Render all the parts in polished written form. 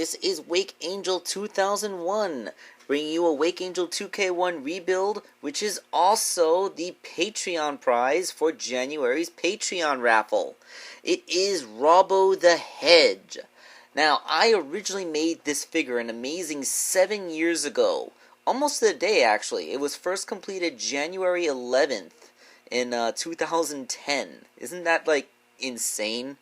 this is Wakeangel2001, bringing you a Wakeangel2K1 rebuild, which is also the Patreon prize for January's Patreon raffle. It is Robbo the Hedge. Now, I originally made this figure an amazing 7 years ago, almost to the day actually. It was first completed January 11th in 2010. Isn't that, like, insane?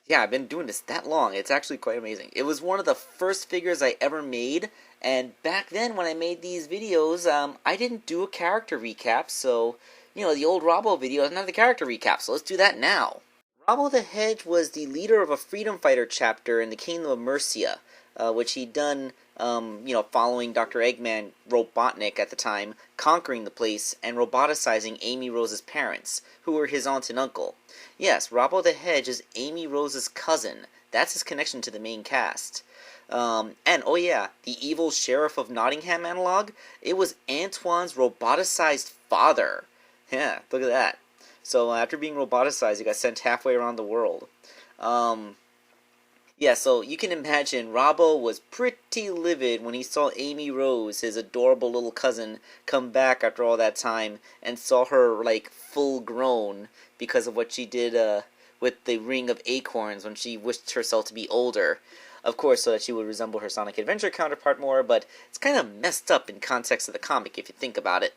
Yeah, I've been doing this that long. It's actually quite amazing. It was one of the first figures I ever made, and back then when I made these videos, I didn't do a character recap, so, you know, the old Robbo video doesn't have the character recap, so let's do that now. Robbo the Hedge was the leader of a freedom fighter chapter in the Kingdom of Mercia, which he'd done, following Dr. Eggman Robotnik at the time, conquering the place and roboticizing Amy Rose's parents, who were his aunt and uncle. Yes, Robbo the Hedge is Amy Rose's cousin. That's his connection to the main cast. And, oh yeah, the evil Sheriff of Nottingham analog, it was Antoine's roboticized father. Yeah, look at that. So after being roboticized, he got sent halfway around the world. Yeah, so you can imagine Robbo was pretty livid when he saw Amy Rose, his adorable little cousin, come back after all that time and saw her, like, full grown because of what she did with the Ring of Acorns when she wished herself to be older. Of course, so that she would resemble her Sonic Adventure counterpart more, but it's kind of messed up in context of the comic if you think about it.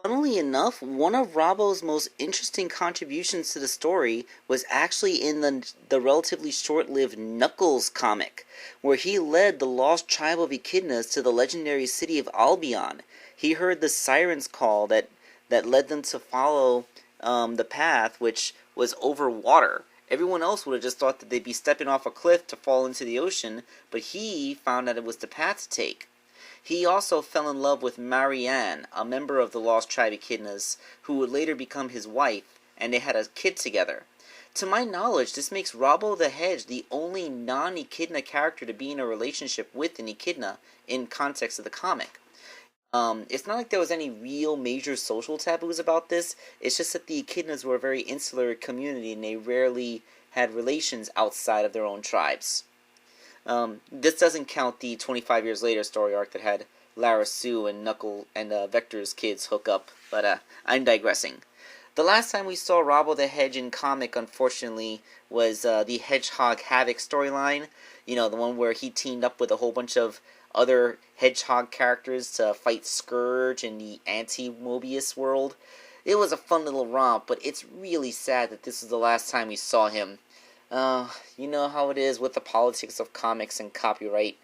Funnily enough, one of Robbo's most interesting contributions to the story was actually in the relatively short-lived Knuckles comic, where he led the lost tribe of echidnas to the legendary city of Albion. He heard the siren's call that led them to follow the path, which was over water. Everyone else would have just thought that they'd be stepping off a cliff to fall into the ocean, but he found that it was the path to take. He also fell in love with Marianne, a member of the Lost Tribe Echidnas, who would later become his wife, and they had a kid together. To my knowledge, this makes Robbo the Hedge the only non-Echidna character to be in a relationship with an Echidna in context of the comic. It's not like there was any real major social taboos about this, it's just that the Echidnas were a very insular community and they rarely had relations outside of their own tribes. This doesn't count the 25 years later story arc that had Lara Sue and Knuckle and Vector's kids hook up, but I'm digressing. The last time we saw Robbo the Hedge in comic, unfortunately, was the Hedgehog Havoc storyline. You know, the one where he teamed up with a whole bunch of other Hedgehog characters to fight Scourge in the anti-Mobius world. It was a fun little romp, but it's really sad that this is the last time we saw him. You know how it is with the politics of comics and copyright.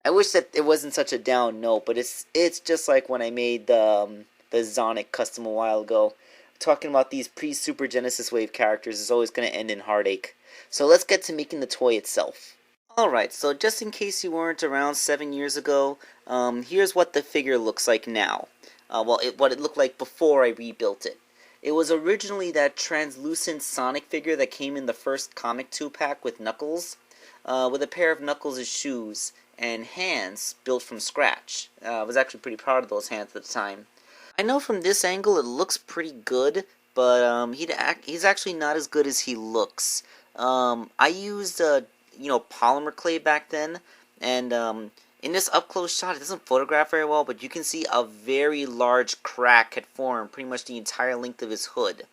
I wish that it wasn't such a down note, but it's just like when I made the Sonic custom a while ago. Talking about these pre-Super Genesis Wave characters is always going to end in heartache. So let's get to making the toy itself. Alright, so just in case you weren't around 7 years ago, here's what the figure looks like now. What it looked like before I rebuilt it. It was originally that translucent Sonic figure that came in the first comic 2-pack with Knuckles, with a pair of Knuckles' shoes and hands built from scratch. I was actually pretty proud of those hands at the time. I know from this angle it looks pretty good, but he's actually not as good as he looks. I used polymer clay back then, and in this up-close shot, it doesn't photograph very well, but you can see a very large crack had formed pretty much the entire length of his hood.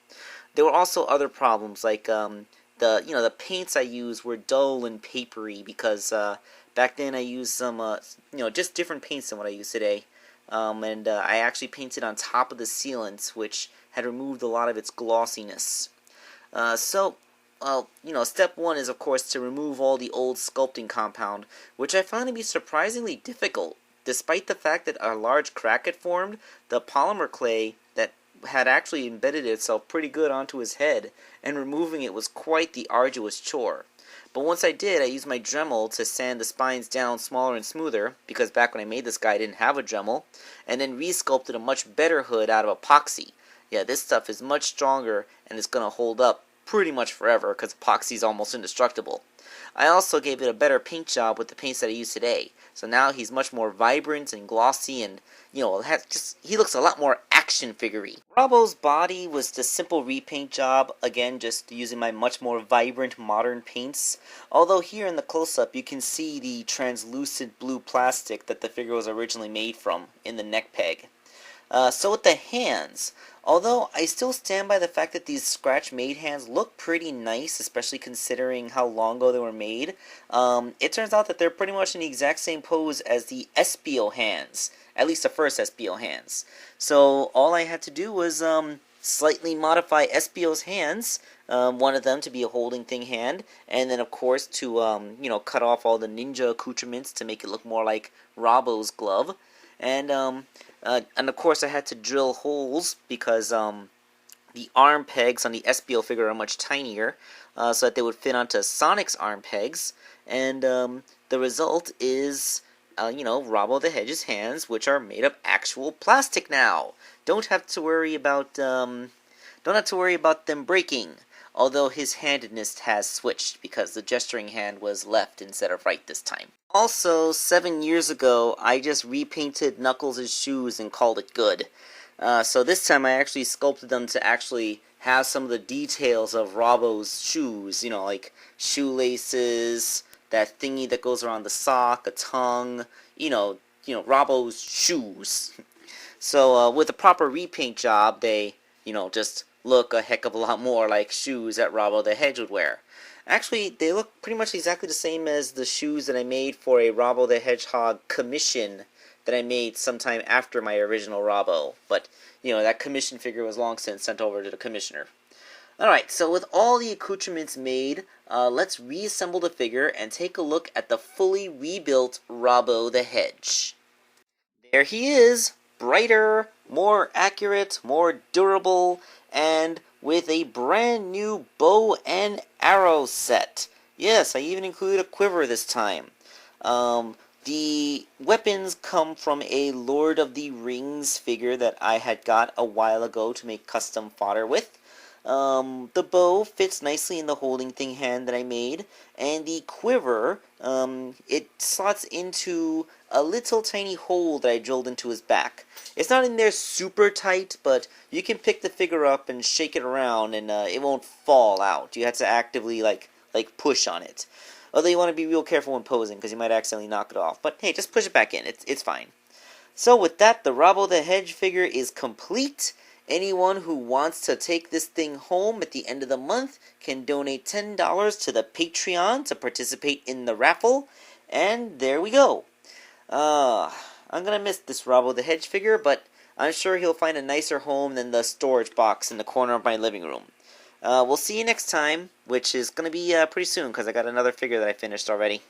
There were also other problems, like the paints I used were dull and papery because back then I used some just different paints than what I use today. And I actually painted on top of the sealants, which had removed a lot of its glossiness. Step one is, of course, to remove all the old sculpting compound, which I found to be surprisingly difficult. Despite the fact that a large crack had formed, the polymer clay that had actually embedded itself pretty good onto his head, and removing it was quite the arduous chore. But once I did, I used my Dremel to sand the spines down smaller and smoother, because back when I made this guy I didn't have a Dremel, and then re-sculpted a much better hood out of epoxy. Yeah, this stuff is much stronger, and it's going to hold up pretty much forever, because epoxy is almost indestructible. I also gave it a better paint job with the paints that I use today, so now he's much more vibrant and glossy, and he looks a lot more action action figure. Robbo's body was the simple repaint job, again just using my much more vibrant modern paints, although here in the close-up you can see the translucent blue plastic that the figure was originally made from in the neck peg. So with the hands, although I still stand by the fact that these scratch-made hands look pretty nice, especially considering how long ago they were made, it turns out that they're pretty much in the exact same pose as the SBO hands, at least the first SBO hands. So all I had to do was slightly modify SBO's hands, one of them to be a holding thing hand, and then of course to cut off all the ninja accoutrements to make it look more like Robbo's glove. And of course I had to drill holes because the arm pegs on the SBO figure are much tinier, so that they would fit onto Sonic's arm pegs. And the result is, Robbo the Hedge's hands, which are made of actual plastic now. Don't have to worry about them breaking. Although his handedness has switched because the gesturing hand was left instead of right this time. Also, 7 years ago, I just repainted Knuckles' shoes and called it good. So this time I actually sculpted them to actually have some of the details of Robbo's shoes, like shoelaces, that thingy that goes around the sock, a tongue, Robbo's shoes. So with a proper repaint job, they, just look a heck of a lot more like shoes that Robbo the Hedge would wear. Actually, they look pretty much exactly the same as the shoes that I made for a Robbo the Hedgehog commission that I made sometime after my original Robbo. But, that commission figure was long since sent over to the commissioner. Alright, so with all the accoutrements made, let's reassemble the figure and take a look at the fully rebuilt Robbo the Hedge. There he is, brighter, more accurate, more durable, and with a brand new bow and arrow set. Yes, I even included a quiver this time. The weapons come from a Lord of the Rings figure that I had got a while ago to make custom fodder with. The bow fits nicely in the holding thing hand that I made, and the quiver, it slots into a little tiny hole that I drilled into his back. It's not in there super tight, but you can pick the figure up and shake it around and it won't fall out. You have to actively like push on it. Although you want to be real careful when posing because you might accidentally knock it off. But hey, just push it back in. It's fine. So with that, the Robbo the Hedge figure is complete. Anyone who wants to take this thing home at the end of the month can donate $10 to the Patreon to participate in the raffle. And there we go. I'm going to miss this Robbo the Hedge figure, but I'm sure he'll find a nicer home than the storage box in the corner of my living room. We'll see you next time, which is going to be pretty soon because I got another figure that I finished already.